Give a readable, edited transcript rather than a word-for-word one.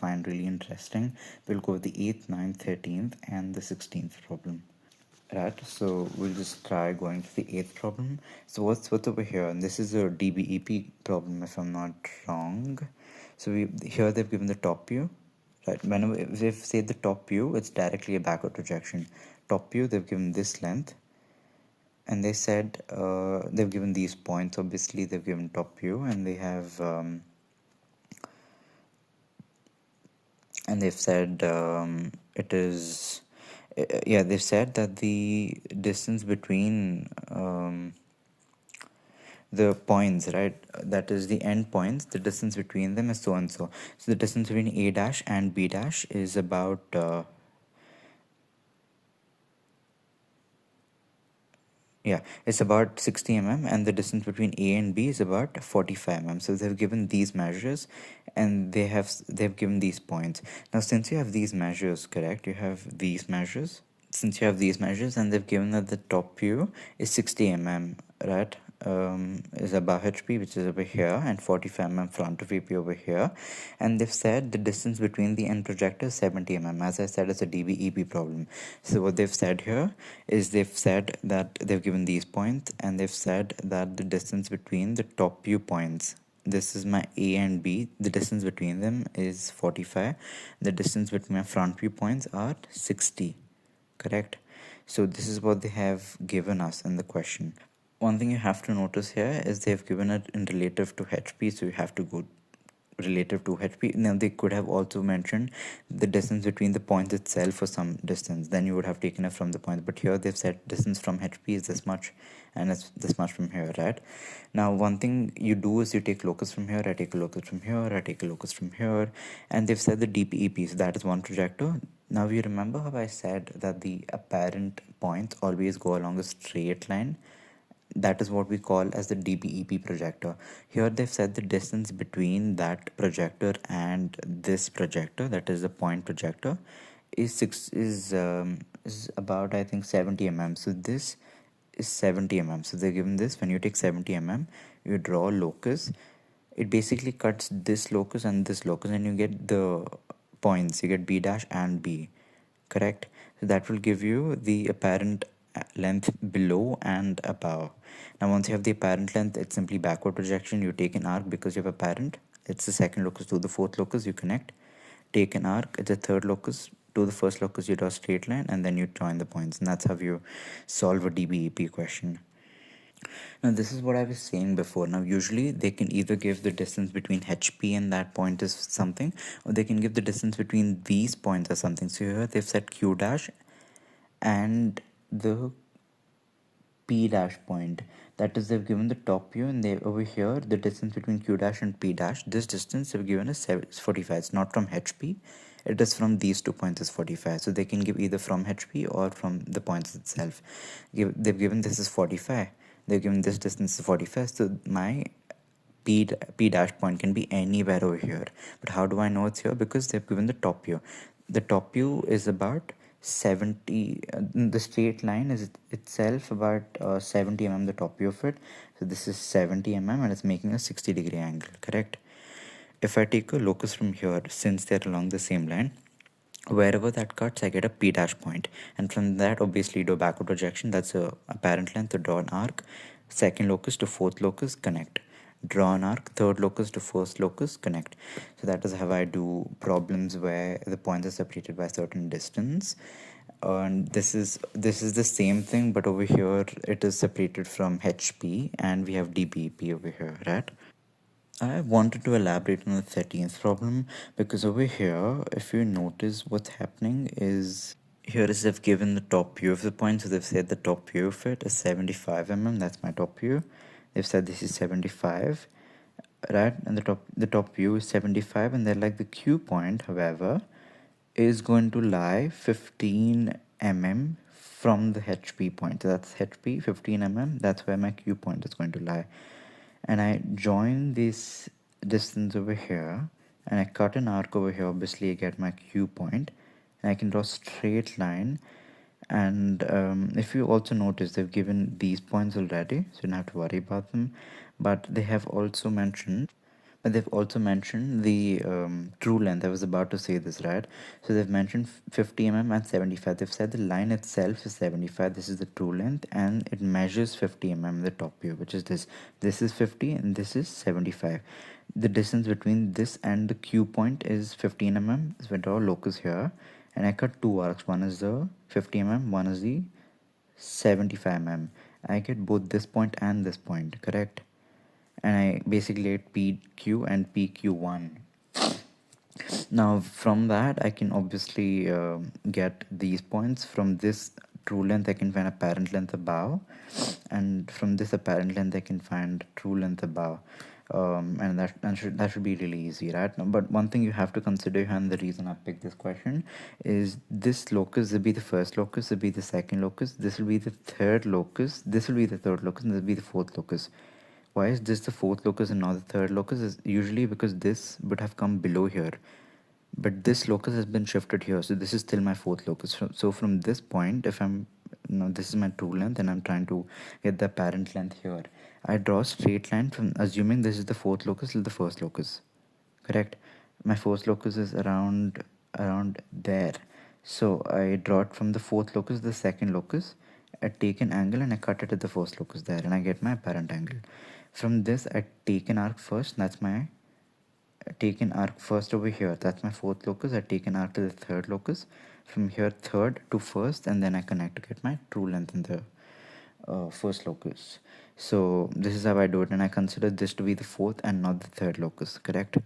find really interesting. We'll go with the 8th, 9th, 13th, and the 16th problem. Right, so we'll just try going to the 8th problem. So what's over here? And this is a DBEP problem, if I'm not wrong. So here they've given the top view. Right, whenever if they say the top view, it's directly a backward projection. Top view, they've given this length, and they said they've given these points. Obviously, they've given top view, and they have and they've said it is yeah, they've said that the distance between the points, right, that is the end points, the distance between them is so and so. So the distance between A dash and B dash is about yeah, it's about 60 mm, and the distance between A and B is about 45 mm. So they've given these measures, and they've given these points. Now, since you have these measures, correct, you have these measures. Since you have these measures, and they've given that the top view is 60 mm, right, is above HP, which is over here, and 45 mm front of VP over here, and they've said the distance between the end projector is 70 mm. As I said, it's a DBEP problem. So what they've said here is they've said that they've given these points, and they've said that the distance between the top view points, this is my A and B, the distance between them is 45. The distance between my front view points are 60. Correct? So this is what they have given us in the question. One thing you have to notice here is they've given it in relative to HP, so you have to go relative to HP. Now they could have also mentioned the distance between the points itself for some distance, then you would have taken it from the point, but here they've said distance from HP is this much, and it's this much from here, right? Now one thing you do is you take locus from here, I take a locus from here, I take a locus from here, and they've said the DPEP, so that is one projector. Now you remember how I said that the apparent points always go along a straight line? That is what we call as the DBEP projector. Here they've said the distance between that projector and this projector, that is the point projector, is about, I think, 70 mm. So this is 70 mm. So they're given this. When you take 70 mm, you draw locus. It basically cuts this locus and this locus, and you get the points. You get B dash and B, correct? So that will give you the apparent length below and above. Now once you have the apparent length, it's simply backward projection. You take an arc because you have apparent, it's the second locus to the fourth locus, you connect. Take an arc, it's the third locus to the first locus, you draw a straight line, and then you join the points, and that's how you solve a DBEP question. Now this is what I was saying before. Now usually they can either give the distance between HP and that point as something, or they can give the distance between these points as something. So here they've set Q dash and the P dash point. That is, they've given the top view, and they over here the distance between Q dash and P dash, this distance they've given is 45. It's not from HP, it is from these 2 points is 45. So they can give either from HP or from the points itself. They've given this is 45, they've given this distance is 45, so my P dash point can be anywhere over here. But how do I know it's here? Because they've given the top view. The top view is about 70, the straight line is itself about 70 mm, the top view of it. So this is 70 mm, and it's making a 60-degree angle, correct? If I take a locus from here, since they're along the same line, wherever that cuts, I get a P dash point, and from that obviously do a backward projection. That's a apparent length to draw an arc. Second locus to fourth locus, connect. Draw an arc, third locus to first locus, connect. So that is how I do problems where the points are separated by a certain distance. And this is the same thing, but over here it is separated from HP, and we have DBEP over here, right? I wanted to elaborate on the 13th problem because over here, if you notice what's happening is, here is they've given the top view of the point. So they've said the top view of it is 75 mm. That's my top view. They've said this is 75, right? And the top view is 75, and they're like the Q point, however, is going to lie 15 mm from the HP point. So that's HP 15 mm. That's where my Q point is going to lie. And I join this distance over here, and I cut an arc over here. Obviously I get my Q point, and I can draw a straight line. And if you also notice, they've given these points already, so you don't have to worry about them, but they have also mentioned they've also mentioned the true length. I was about to say this, right? So they've mentioned 50 mm and 75. They've said the line itself is 75. This is the true length, and it measures 50 mm in the top view, which is this. This is 50 and this is 75. The distance between this and the Q point is 15 mm. So I draw a locus here, and I cut two arcs. One is the 50 mm, one is the 75 mm. I get both this point and this point, correct? And I basically get PQ and PQ1. Now from that I can obviously get these points. From this true length I can find apparent length above, and from this apparent length I can find true length above. And that should be really easy, right? Now, but one thing you have to consider here, and the reason I picked this question, is this locus will be the first locus, will be the second locus, this will be the third locus, this will be the third locus, and this will be the fourth locus. Why is this the fourth locus and not the third locus? Is usually because this would have come below here, but this locus has been shifted here, so this is still my fourth locus. So from this point, if I'm, this is my true length and I'm trying to get the apparent length here, I draw a straight line from assuming this is the fourth locus till the first locus, correct? My first locus is around there, so I draw it from the fourth locus to the second locus. I take an angle and I cut it at the first locus there, and I get my apparent angle. From this I take an arc first, that's my take an arc first over here, that's my fourth locus. I take an arc to the third locus, from here third to first, and then I connect to get my true length in the first locus. So this is how I do it, and I consider this to be the fourth and not the third locus, correct?